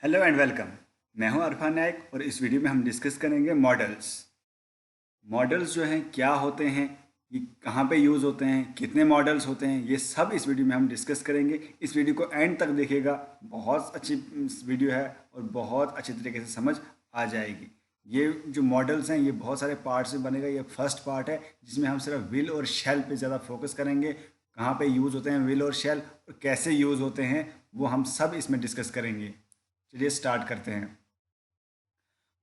Hello and welcome. मैं हूं अरफान नायक और इस वीडियो में हम डिस्कस करेंगे मॉडल्स। मॉडल्स जो हैं क्या होते हैं, ये कहाँ पे यूज़ होते हैं, कितने मॉडल्स होते हैं, ये सब इस वीडियो में हम डिस्कस करेंगे। इस वीडियो को एंड तक देखिएगा, बहुत अच्छी वीडियो है और बहुत अच्छे तरीके से समझ आ जाएगी। ये जो मॉडल्स हैं ये बहुत सारे पार्ट से बनेगा। ये फर्स्ट पार्ट है जिसमें हम सिर्फ विल और शेल पे ज़्यादा फोकस करेंगे। कहाँ पे यूज़ होते हैं विल और शेल और कैसे यूज़ होते हैं वो हम सब इसमें डिस्कस करेंगे। चलिए स्टार्ट करते हैं।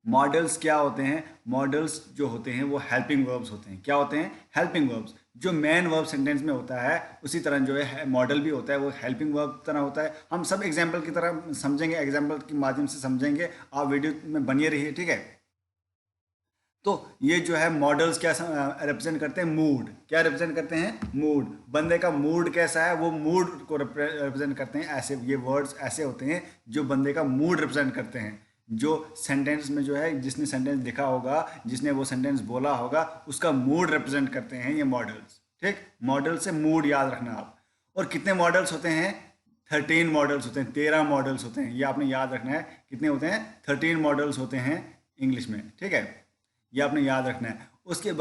मॉडल्स क्या होते हैं? मॉडल्स जो होते हैं वो हेल्पिंग वर्ब्स होते हैं। क्या होते हैं? Helping verbs. जो मेन वर्ब सेंटेंस में होता है उसी तरह जो है मॉडल भी होता है, वो हेल्पिंग वर्ब तरह होता है। हम सब एग्जाम्पल की तरह समझेंगे, एग्जाम्पल के माध्यम से समझेंगे। आप वीडियो में बनिए रहिए, ठीक है। तो ये जो है मॉडल्स क्या रिप्रेजेंट करते हैं? मूड। क्या रिप्रेजेंट करते हैं? मूड। बंदे का मूड कैसा है वो मूड को रिप्रेजेंट करते हैं। ऐसे ये वर्ड्स ऐसे होते हैं जो बंदे का मूड रिप्रेजेंट करते हैं। जो सेंटेंस में जो है, जिसने सेंटेंस लिखा होगा, जिसने वो सेंटेंस बोला होगा, उसका मूड रिप्रेजेंट करते हैं ये मॉडल्स। ठीक, मॉडल से मूड याद रखना आप। और कितने मॉडल्स होते हैं? 13 मॉडल्स होते हैं, 13 मॉडल्स होते हैं। ये आपने याद रखना है। कितने होते हैं? 13 मॉडल्स होते हैं इंग्लिश में, ठीक है। ये आपने याद रखना है। उसके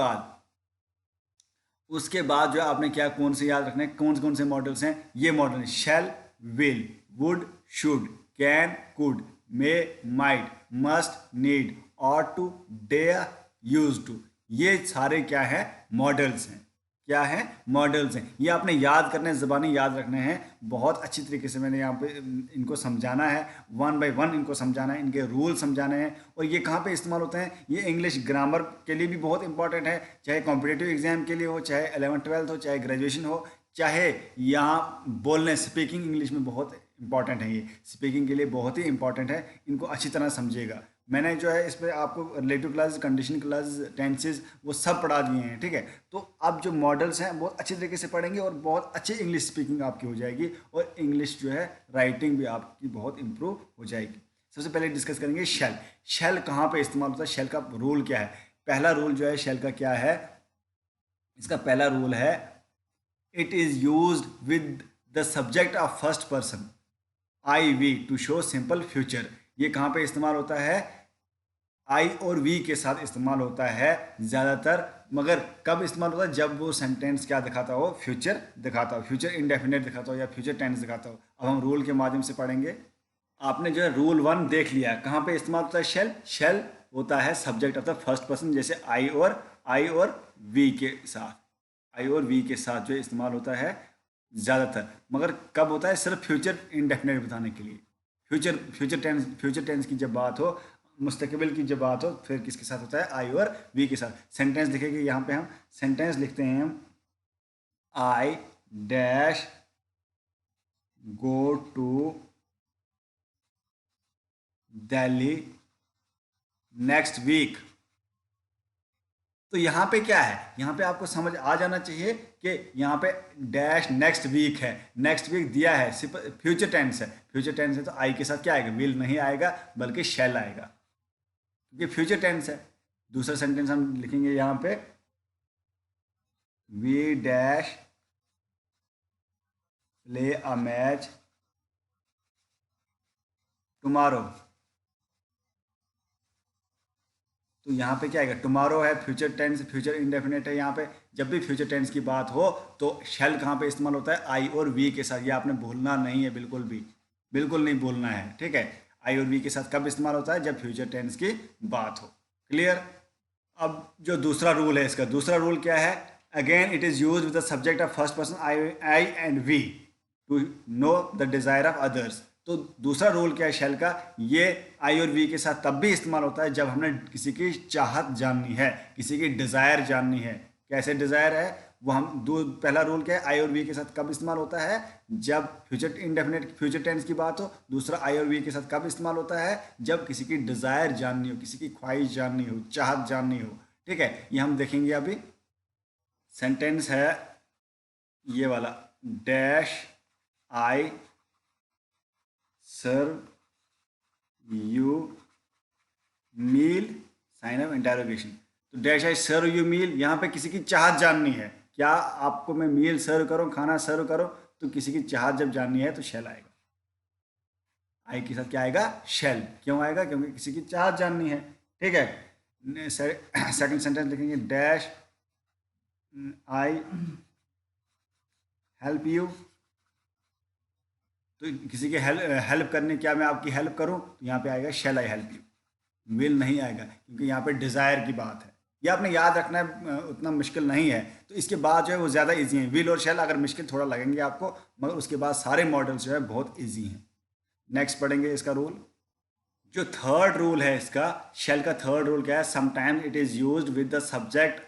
बाद जो है आपने क्या, कौन से याद रखना है, कौन कौन से मॉडल्स हैं? ये modal: shall, will, would, should, can, could, may, might, must, need, ought to, dare, used to. ये सारे क्या है? मॉडल्स हैं। क्या है? मॉडल्स हैं। ये आपने याद करने, ज़बानी याद रखने हैं। बहुत अच्छी तरीके से मैंने यहाँ पे इनको समझाना है, वन बाय वन इनको समझाना है, इनके रूल समझाने हैं। और ये कहाँ पे इस्तेमाल होते हैं? ये इंग्लिश ग्रामर के लिए भी बहुत इंपॉर्टेंट है, चाहे कॉम्पिटिटिव एग्जाम के लिए हो, चाहे 11th-12th हो, चाहे ग्रेजुएशन हो, चाहे यहाँ बोलने स्पीकिंग इंग्लिश में बहुत इंपॉर्टेंट है। ये स्पीकिंग के लिए बहुत ही इंपॉर्टेंट है। इनको अच्छी तरह समझिएगा। मैंने जो है इस पर आपको relative class, condition class, tenses वो सब पढ़ा दिए हैं, ठीक है। तो अब जो मॉडल्स हैं बहुत अच्छी तरीके से पढ़ेंगे और बहुत अच्छी इंग्लिश स्पीकिंग आपकी हो जाएगी और इंग्लिश जो है राइटिंग भी आपकी बहुत इंप्रूव हो जाएगी। सबसे पहले डिस्कस करेंगे शेल। शेल कहाँ पे इस्तेमाल होता है? शेल का रूल क्या है? पहला रूल जो है शेल का क्या है? इसका पहला रूल है, it is use with the subject of first person, I we, to show simple future. ये कहाँ पे इस्तेमाल होता है? आई और वी के साथ इस्तेमाल होता है ज़्यादातर। मगर कब इस्तेमाल होता है? जब वो सेंटेंस क्या दिखाता हो? फ्यूचर दिखाता हो, फ्यूचर इंडेफिनेट दिखाता हो या फ्यूचर टेंस दिखाता हो। अब हम रूल के माध्यम से पढ़ेंगे। आपने जो है रूल 1 देख लिया। कहाँ पे इस्तेमाल होता है शेल? शेल होता है subject of the first person, जैसे आई और वी के साथ। आई और वी के साथ जो इस्तेमाल होता है ज़्यादातर। मगर कब होता है? सिर्फ फ्यूचर इंडेफिनेट बताने के लिए। फ्यूचर टेंस की जब बात हो, मुस्तकबिल की जब बात हो, फिर किसके साथ होता है? आई और वी के साथ। सेंटेंस लिखेंगे यहाँ पे, हम सेंटेंस लिखते हैं हम, I dash go to Delhi next week. तो यहाँ पे क्या है? यहाँ पे आपको समझ आ जाना चाहिए कि यहाँ पे डैश नेक्स्ट वीक है। नेक्स्ट वीक दिया है, फ्यूचर टेंस है। फ्यूचर टेंस है तो आई के साथ क्या आएगा? विल नहीं आएगा बल्कि शैल आएगा, क्योंकि फ्यूचर टेंस है। दूसरा सेंटेंस हम लिखेंगे यहाँ पे, we dash play a match tomorrow. तो यहाँ पे क्या आएगा? टुमारो है, फ्यूचर टेंस, फ्यूचर इंडेफिनेट है। यहाँ पे जब भी फ्यूचर टेंस की बात हो तो शैल कहाँ पे इस्तेमाल होता है? आई और वी के साथ। ये आपने भूलना नहीं है, बिल्कुल भी, बिल्कुल नहीं भूलना है, ठीक है। आई और वी के साथ कब इस्तेमाल होता है? जब फ्यूचर टेंस की बात हो। क्लियर? अब जो दूसरा रूल है, इसका दूसरा रूल क्या है? Again it is use with the subject of first person I and we to know the desire of others. तो दूसरा रूल क्या है शेल का? ये आई और वी के साथ तब भी इस्तेमाल होता है जब हमने किसी की चाहत जाननी है, किसी की डिज़ायर जाननी है। कैसे डिज़ायर है वो हम पहला रूल क्या है? आई और वी के साथ कब इस्तेमाल होता है? जब फ्यूचर इंडेफिनेट, फ्यूचर टेंस की बात हो। दूसरा आई और वी के साथ कब इस्तेमाल होता है? जब किसी की डिज़ायर जाननी हो, किसी की ख्वाहिश जाननी हो, चाहत जाननी हो, ठीक है। ये हम देखेंगे अभी। सेंटेंस है ये वाला, dash I serve you meal, sign of interrogation. तो dash I serve you meal, यहाँ पे किसी की चाहत जाननी है। क्या आपको मैं मील सर्व करूँ, खाना सर्व करूँ? तो किसी की चाहत जब जाननी है तो शैल आएगा। आई के साथ क्या आएगा, शैल। क्यों आएगा, क्योंकि किसी की चाहत जाननी है। ठीक है, सेकंड सेंटेंस लिखेंगे, डैश आई हेल्प यू। तो किसी की हेल्प करने, क्या मैं आपकी हेल्प करूं, तो यहाँ पे आएगा शैल आई हेल्प यू। विल नहीं आएगा, क्योंकि यहाँ पे डिज़ायर की बात है। ये आपने याद रखना है, उतना मुश्किल नहीं है। तो इसके बाद जो है वो ज़्यादा इजी है। विल और शैल अगर मुश्किल थोड़ा लगेंगे आपको, मगर उसके बाद सारे मॉडल्स जो है बहुत इजी हैं। नेक्स्ट पढ़ेंगे इसका रूल। जो थर्ड रूल है इसका, शेल का थर्ड रूल क्या है, sometimes it is used with the subject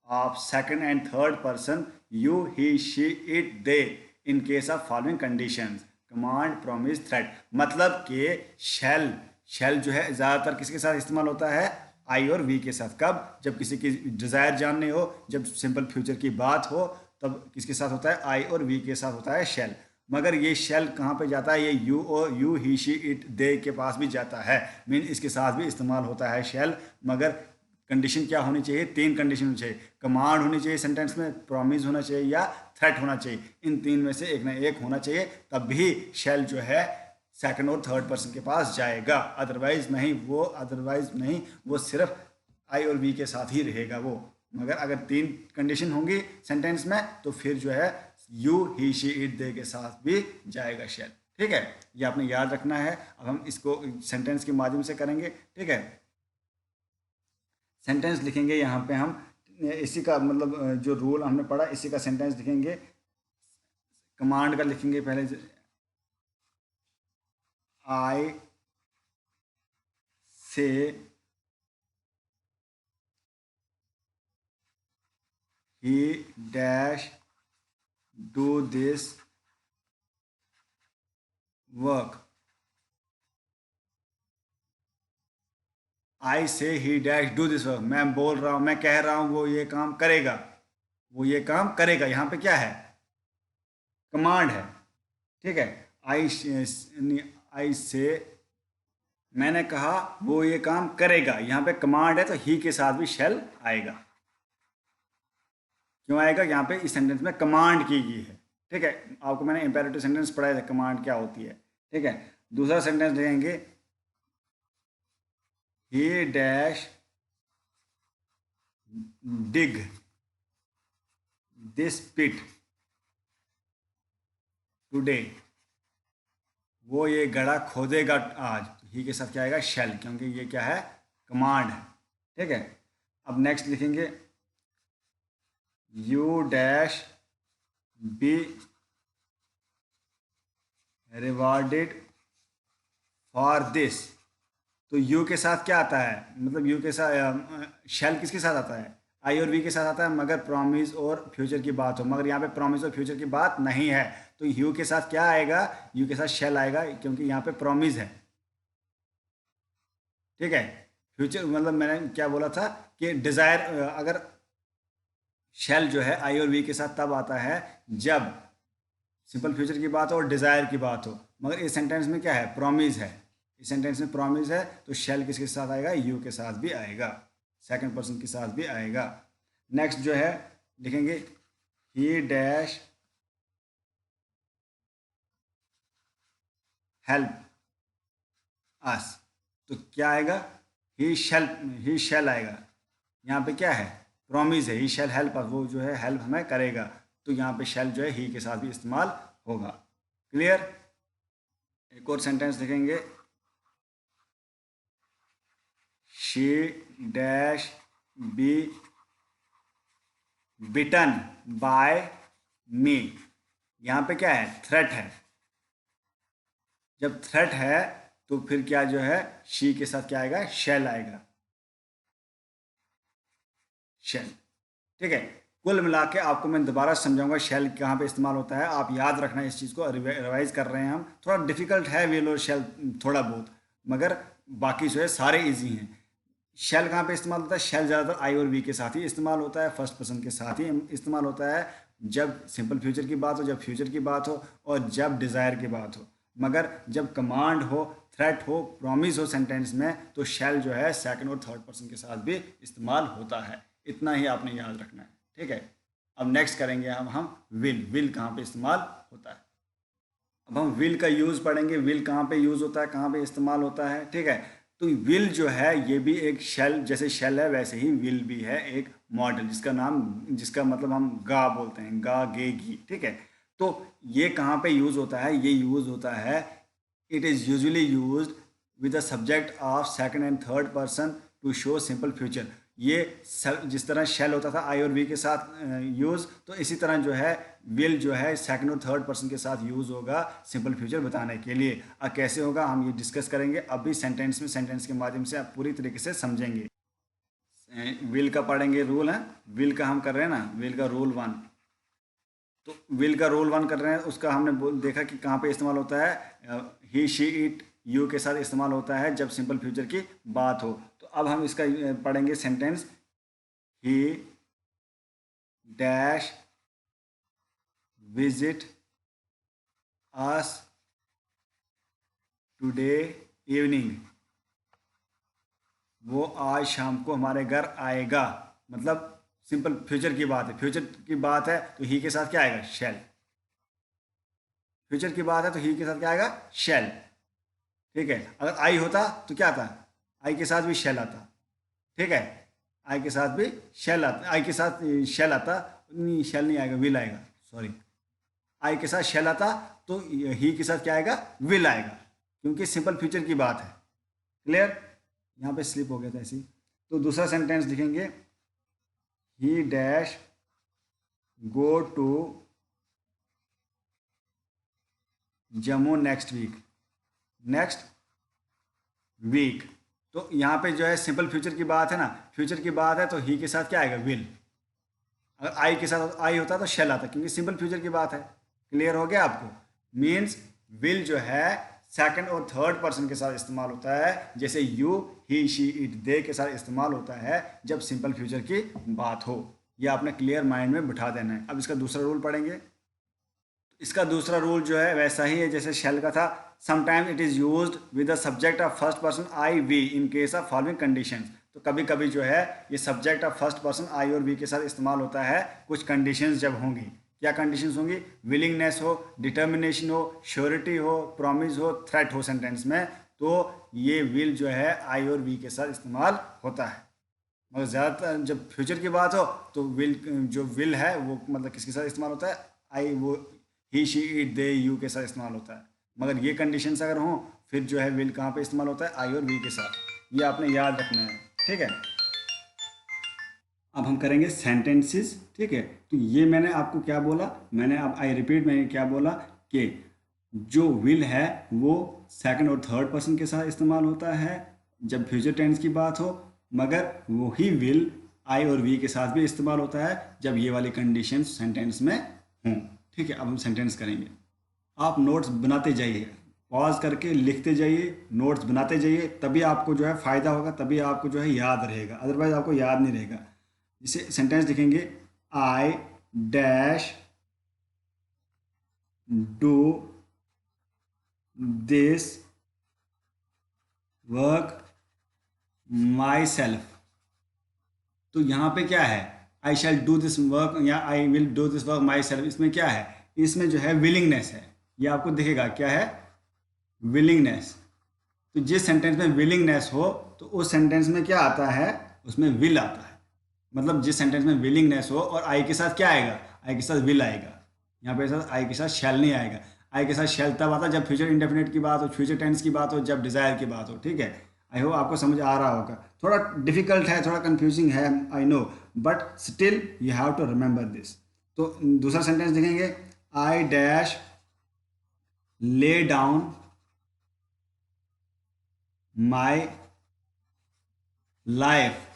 of second and third person, you he she it they, in case of following conditions, command promise threat. मतलब कि shell shell जो है ज़्यादातर किसके साथ इस्तेमाल होता है, आई और वी के साथ। कब, जब किसी की डिज़ायर जाननी हो, जब सिंपल फ्यूचर की बात हो, तब किसके साथ होता है, आई और वी के साथ होता है शेल। मगर ये शेल कहाँ पे जाता है, ये यू और you he she it they के पास भी जाता है, मीन इसके साथ भी इस्तेमाल होता है शेल। मगर कंडीशन क्या होनी चाहिए, 3 कंडीशन होनी चाहिए। कमांड होनी चाहिए सेंटेंस में, प्रॉमिस होना चाहिए या थ्रेट होना चाहिए। इन 3 में से एक ना एक होना चाहिए, तब भी शेल जो है सेकंड और थर्ड पर्सन के पास जाएगा। अदरवाइज नहीं, वो सिर्फ आई और वी के साथ ही रहेगा वो। मगर अगर 3 कंडीशन होंगी सेंटेंस में, तो फिर जो है you he she it they के साथ भी जाएगा शेल। ठीक है, ये आपने याद रखना है। अब हम इसको सेंटेंस के माध्यम से करेंगे। ठीक है, सेंटेंस लिखेंगे यहाँ पे हम, इसी का मतलब जो रूल हमने पढ़ा इसी का सेंटेंस लिखेंगे। कमांड का लिखेंगे पहले, I say he dash do this work. I say he dash do this work, मैं बोल रहा हूँ, मैं कह रहा हूँ वो ये काम करेगा, वो ये काम करेगा। यहाँ पे क्या है, कमांड है। ठीक है, आई आई से, मैंने कहा वो ये काम करेगा, यहाँ पे कमांड है, तो ही के साथ भी शेल आएगा। क्यों आएगा, यहाँ पे इस सेंटेंस में कमांड की गई है। ठीक है, आपको मैंने इंपेरेटिव सेंटेंस पढ़ाया था कमांड क्या होती है। ठीक है, दूसरा सेंटेंस देखेंगे, he dash dig this pit today, वो ये गड्ढा खोदेगा आज। ही के साथ क्या आएगा, शेल, क्योंकि ये क्या है, कमांड है। ठीक है, अब नेक्स्ट लिखेंगे, you dash B rewarded for this. तो यू के साथ क्या आता है, मतलब यू के साथ शेल किसके साथ आता है, आई और वी के साथ आता है, मगर प्रॉमिस और फ्यूचर की बात हो। मगर यहाँ पे प्रॉमिस और फ्यूचर की बात नहीं है, तो यू के साथ क्या आएगा, यू के साथ शेल आएगा, क्योंकि यहाँ पे प्रॉमिस है। ठीक है, फ्यूचर मतलब मैंने क्या बोला था कि डिज़ायर, अगर शेल जो है आई और वी के साथ तब आता है जब सिंपल फ्यूचर की बात हो और डिज़ायर की बात हो। मगर इस सेंटेंस में क्या है, प्रॉमिस है। इस सेंटेंस में प्रॉमिस है, तो शेल किसके साथ आएगा, यू के साथ भी आएगा, सेकंड पर्सन के साथ भी आएगा। नेक्स्ट जो है लिखेंगे, ही डैश हेल्प अस। तो क्या आएगा, ही शैल आएगा। यहाँ पे क्या है, प्रॉमिस है, ही शैल हेल्प अस, वो जो है हेल्प हमें करेगा। तो यहाँ पे शैल जो है ही के साथ भी इस्तेमाल होगा। क्लियर। एक और सेंटेंस लिखेंगे, she dash be bitten by me. यहाँ पे क्या है, थ्रेट है। जब थ्रेट है तो फिर क्या जो है, शी के साथ क्या आएगा, शेल आएगा, शेल। ठीक है, कुल मिला के आपको मैं दोबारा समझाऊंगा शेल कहाँ पे इस्तेमाल होता है। आप याद रखना इस चीज़ को, रिवाइज कर रहे हैं हम। थोड़ा डिफिकल्ट है विल और शेल, थोड़ा बहुत, मगर बाकी जो है सारे इजी हैं। शेल कहाँ पे इस्तेमाल होता है, शेल ज़्यादातर आई और वी के साथ ही इस्तेमाल होता है, फर्स्ट पर्सन के साथ ही इस्तेमाल होता है, जब सिंपल फ्यूचर की बात हो, जब फ्यूचर की बात हो, और जब डिज़ायर की बात हो। मगर जब कमांड हो, थ्रेट हो, प्रॉमिस हो सेंटेंस में, तो शेल जो है सेकंड और थर्ड पर्सन के साथ भी इस्तेमाल होता है। इतना ही आपने याद रखना है। ठीक है, अब नेक्स्ट करेंगे हम विल कहाँ पे इस्तेमाल होता है। अब हम विल का यूज़ पढ़ेंगे, विल कहाँ पे यूज़ होता है, कहाँ पे इस्तेमाल होता है, ठीक है। तो विल जो है ये भी एक शेल, जैसे शेल है वैसे ही विल भी है एक मॉडल, जिसका मतलब हम गा बोलते हैं, गा गे गी, ठीक है। तो ये कहाँ पे यूज़ होता है, ये यूज़ होता है, it is usually used with the subject of second and third person to show simple future. ये जिस तरह शेल होता था आई और वी के साथ यूज़, तो इसी तरह जो है विल जो है सेकंड और थर्ड पर्सन के साथ यूज़ होगा सिंपल फ्यूचर बताने के लिए। अब कैसे होगा हम ये डिस्कस करेंगे अभी सेंटेंस के माध्यम से आप पूरी तरीके से समझेंगे। विल का पढ़ेंगे रूल है, विल का हम कर रहे हैं ना, विल का रूल वन। तो विल का रोल वन कर रहे हैं, उसका हमने देखा कि कहाँ पे इस्तेमाल होता है, ही शी इट यू के साथ इस्तेमाल होता है जब सिंपल फ्यूचर की बात हो। तो अब हम इसका पढ़ेंगे सेंटेंस, ही dash visit us today evening. वो आज शाम को हमारे घर आएगा। मतलब सिंपल फ्यूचर की बात है, फ्यूचर की बात है तो ही के साथ क्या आएगा, शैल। फ्यूचर की बात है तो ही के साथ क्या आएगा, शैल, ठीक है। अगर आई होता तो क्या आता, आई के साथ भी शेल आता, ठीक है। आई के साथ भी शेल आता, आई के साथ शेल आता, नहीं शेल नहीं आएगा, विल आएगा, सॉरी। आई के साथ शेल आता तो ही के साथ क्या आएगा, विल आएगा, क्योंकि सिंपल फ्यूचर की बात है। क्लियर, यहाँ पे स्लिप हो गया था ऐसे ही। तो दूसरा सेंटेंस लिखेंगे, he dash go to Jammu next week, next week. तो यहाँ पे जो है सिंपल फ्यूचर की बात है ना, फ्यूचर की बात है तो ही के साथ क्या आएगा, विल। अगर आई के साथ आई होता तो शेल आता, क्योंकि सिंपल फ्यूचर की बात है। क्लियर हो गया आपको, मीन्स विल जो है सेकंड और थर्ड पर्सन के साथ इस्तेमाल होता है, जैसे you he she it they के साथ इस्तेमाल होता है जब सिंपल फ्यूचर की बात हो। ये आपने क्लियर माइंड में बिठा देना है। अब इसका दूसरा रूल पढ़ेंगे। इसका दूसरा रूल जो है वैसा ही है जैसे शेल का था, sometime it is used with the subject of first person I we in case of following conditions. तो कभी कभी जो है ये subject of first person I और वी के साथ इस्तेमाल होता है कुछ कंडीशंस जब होंगी। क्या कंडीशंस होंगी, विलिंगनेस हो, डिटर्मिनेशन हो, श्योरिटी हो, प्रॉमिस हो, थ्रेट हो सेंटेंस में, तो ये विल जो है आई और वी के साथ इस्तेमाल होता है। मगर ज़्यादातर जब फ्यूचर की बात हो तो विल, जो विल है वो मतलब किसके साथ इस्तेमाल होता है, आई वो ही शी इट दे यू के साथ इस्तेमाल होता है। मगर ये कंडीशंस अगर हों फिर जो है विल कहाँ पे इस्तेमाल होता है, आई और वी के साथ। ये आपने याद रखना है, ठीक है। अब हम करेंगे सेंटेंसेस, ठीक है। तो ये मैंने आपको क्या बोला, मैंने अब आई रिपीट, मैंने क्या बोला कि जो विल है वो सेकंड और थर्ड पर्सन के साथ इस्तेमाल होता है जब फ्यूचर टेंस की बात हो, मगर वही विल आई और वी के साथ भी इस्तेमाल होता है जब ये वाली कंडीशन सेंटेंस में हों, ठीक है। अब हम सेंटेंस करेंगे। आप नोट्स बनाते जाइए, पॉज करके लिखते जाइए, नोट्स बनाते जाइए, तभी आपको जो है फ़ायदा होगा, तभी आपको जो है याद रहेगा, अदरवाइज आपको याद नहीं रहेगा। जैसे सेंटेंस लिखेंगे, I dash do this work my self. तो यहाँ पे क्या है, आई शैल डू दिस वर्क या I will do this work my self, इसमें क्या है, इसमें जो है विलिंगनेस है। ये आपको दिखेगा क्या है, विलिंगनेस। तो जिस सेंटेंस में विलिंगनेस हो तो उस सेंटेंस में क्या आता है, उसमें विल आता है। मतलब जिस सेंटेंस में विलिंगनेस हो और आई के साथ क्या आएगा, आई के साथ विल आएगा। यहाँ पे साथ आई के साथ शैल नहीं आएगा। आई के साथ शैल तब आता है जब फ्यूचर इंडेफिनिट की बात हो, फ्यूचर टेंस की बात हो, जब डिज़ायर की बात हो, ठीक है। आई होप आपको समझ आ रहा होगा। थोड़ा डिफिकल्ट है, थोड़ा कंफ्यूजिंग है, I know, but still you have to remember this. तो दूसरा सेंटेंस देखेंगे, I dash lay down my life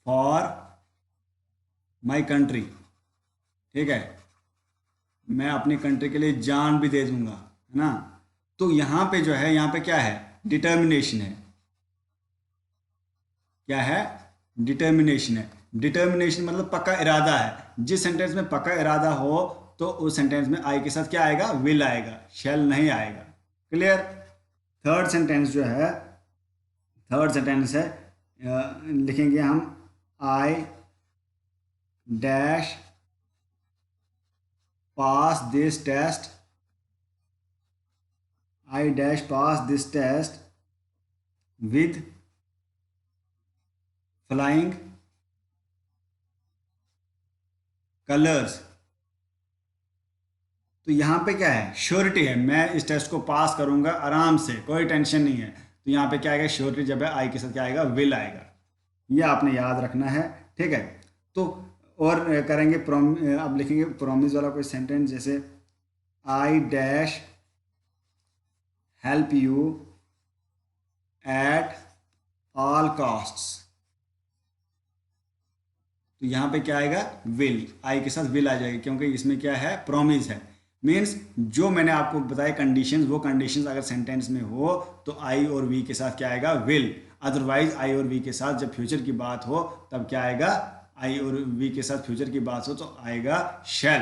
for my country, ठीक है। मैं अपनी कंट्री के लिए जान भी दे दूंगा, है ना। तो यहाँ पे जो है, यहाँ पे क्या है, डिटर्मिनेशन है। क्या है, डिटर्मिनेशन है। डिटर्मिनेशन मतलब पक्का इरादा है। जिस सेंटेंस में पक्का इरादा हो तो उस सेंटेंस में आई के साथ क्या आएगा, विल आएगा, शैल नहीं आएगा। क्लियर। थर्ड सेंटेंस जो है, थर्ड सेंटेंस है, लिखेंगे हम, I dash pass this test I dash pass this test with flying colours. तो यहाँ पे क्या है, श्योरिटी है, मैं इस टेस्ट को पास करूंगा आराम से, कोई टेंशन नहीं है। तो यहाँ पे क्या आएगा, श्योरिटी जब है आई के साथ क्या आएगा, विल आएगा। ये आपने याद रखना है, ठीक है। तो और करेंगे अब लिखेंगे प्रॉमिस वाला कोई सेंटेंस, जैसे I dash help you at all costs. तो यहाँ पे क्या आएगा, विल, आई के साथ विल आ जाएगी, क्योंकि इसमें क्या है, प्रॉमिस है। मीन्स जो मैंने आपको बताया कंडीशंस, वो कंडीशंस अगर सेंटेंस में हो तो आई और वी के साथ क्या आएगा, विल। अदरवाइज आई और वी के साथ जब फ्यूचर की बात हो तब क्या आएगा, आई और वी के साथ फ्यूचर की बात हो तो आएगा शैल,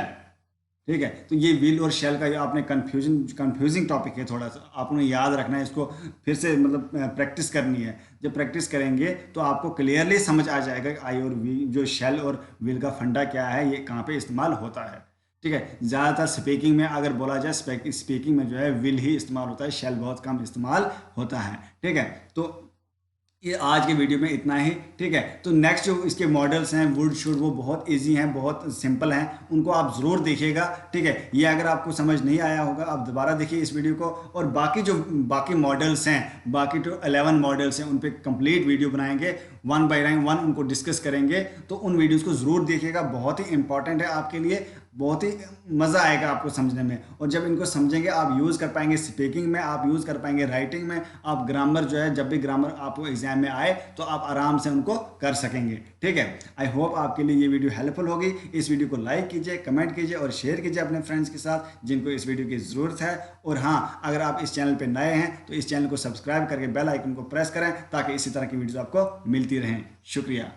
ठीक है। तो ये विल और शैल का ये आपने कंफ्यूजिंग टॉपिक है, थोड़ा सा आपने याद रखना है इसको, फिर से मतलब प्रैक्टिस करनी है। जब प्रैक्टिस करेंगे तो आपको क्लियरली समझ आ जाएगा कि आई और वी, जो शैल और विल का फंडा क्या है, ये कहाँ पे इस्तेमाल होता है, ठीक है। ज़्यादातर स्पीकिंग में अगर बोला जाए, स्पीकिंग में जो है विल ही इस्तेमाल होता है, शैल बहुत कम इस्तेमाल होता है, ठीक है। तो ये आज के वीडियो में इतना ही, ठीक है। तो नेक्स्ट जो इसके मॉडल्स हैं वुड शुड, वो बहुत इजी हैं, बहुत सिंपल हैं, उनको आप ज़रूर देखिएगा, ठीक है। ये अगर आपको समझ नहीं आया होगा आप दोबारा देखिए इस वीडियो को, और बाकी मॉडल्स हैं, बाकी जो 11 मॉडल्स हैं उन पे कंप्लीट वीडियो बनाएंगे, 1 बाय 1 उनको डिस्कस करेंगे। तो उन वीडियोज़ को ज़रूर देखिएगा, बहुत ही इंपॉर्टेंट है आपके लिए, बहुत ही मज़ा आएगा आपको समझने में। और जब इनको समझेंगे आप यूज़ कर पाएंगे स्पीकिंग में, आप यूज़ कर पाएंगे राइटिंग में, आप ग्रामर जो है, जब भी ग्रामर आपको एग्जाम में आए तो आप आराम से उनको कर सकेंगे, ठीक है। आई होप आपके लिए ये वीडियो हेल्पफुल होगी। इस वीडियो को लाइक कीजिए, कमेंट कीजिए और शेयर कीजिए अपने फ्रेंड्स के साथ जिनको इस वीडियो की ज़रूरत है। और हाँ, अगर आप इस चैनल पर नए हैं तो इस चैनल को सब्सक्राइब करके बेल आइकन को प्रेस करें ताकि इसी तरह की वीडियोज़ आपको मिलती रहें। शुक्रिया।